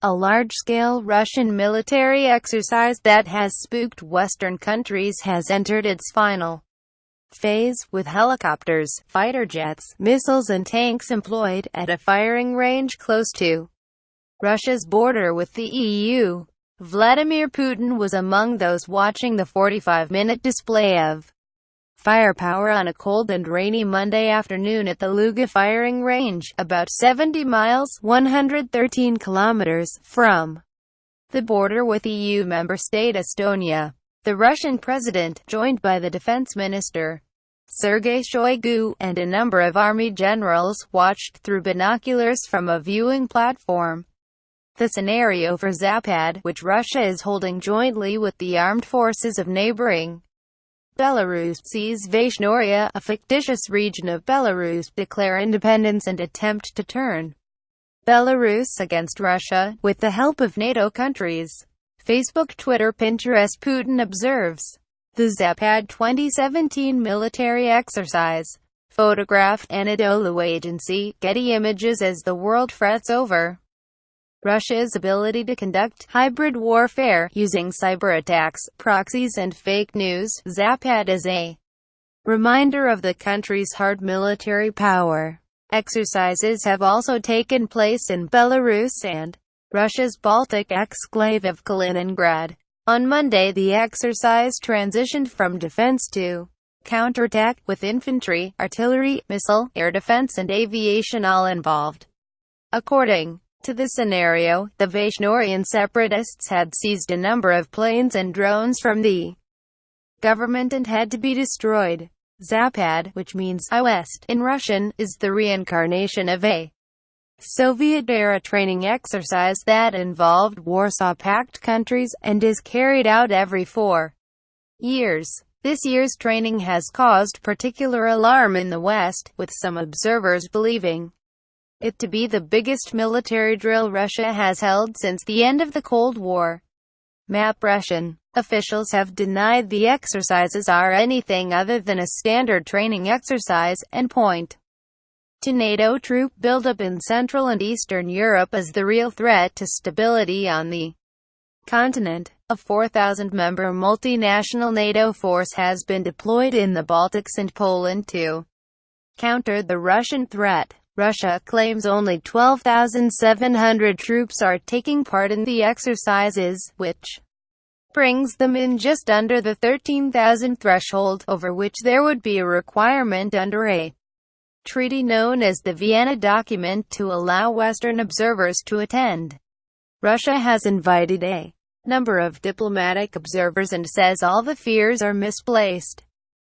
A large-scale Russian military exercise that has spooked Western countries has entered its final phase, with helicopters, fighter jets, missiles and tanks employed at a firing range close to Russia's border with the EU. Vladimir Putin was among those watching the 45-minute display of firepower on a cold and rainy Monday afternoon at the Luga firing range, about 70 miles (113 kilometers) from the border with EU member state Estonia. The Russian president, joined by the defense minister, Sergei Shoigu, and a number of army generals, watched through binoculars from a viewing platform. The scenario for Zapad, which Russia is holding jointly with the armed forces of neighboring Belarus, sees Vyshnoria, a fictitious region of Belarus, declare independence and attempt to turn Belarus against Russia, with the help of NATO countries. Facebook, Twitter, Pinterest. Putin observes the Zapad 2017 military exercise. Photograph, Anadolu Agency, Getty Images. As the world frets over Russia's ability to conduct hybrid warfare using cyber attacks, proxies and fake news, Zapad is a reminder of the country's hard military power. Exercises have also taken place in Belarus and Russia's Baltic exclave of Kaliningrad. On Monday, the exercise transitioned from defense to counterattack, with infantry, artillery, missile, air defense and aviation all involved. According to the scenario, the Vyshnorian separatists had seized a number of planes and drones from the government and had to be destroyed. Zapad, which means West in Russian, is the reincarnation of a Soviet-era training exercise that involved Warsaw Pact countries, and is carried out every 4 years. This year's training has caused particular alarm in the West, with some observers believing it to be the biggest military drill Russia has held since the end of the Cold War. Russian officials have denied the exercises are anything other than a standard training exercise, and point to NATO troop buildup in Central and Eastern Europe as the real threat to stability on the continent. A 4,000-member multinational NATO force has been deployed in the Baltics and Poland to counter the Russian threat. Russia claims only 12,700 troops are taking part in the exercises, which brings them in just under the 13,000 threshold, over which there would be a requirement under a treaty known as the Vienna Document to allow Western observers to attend. Russia has invited a number of diplomatic observers and says all the fears are misplaced.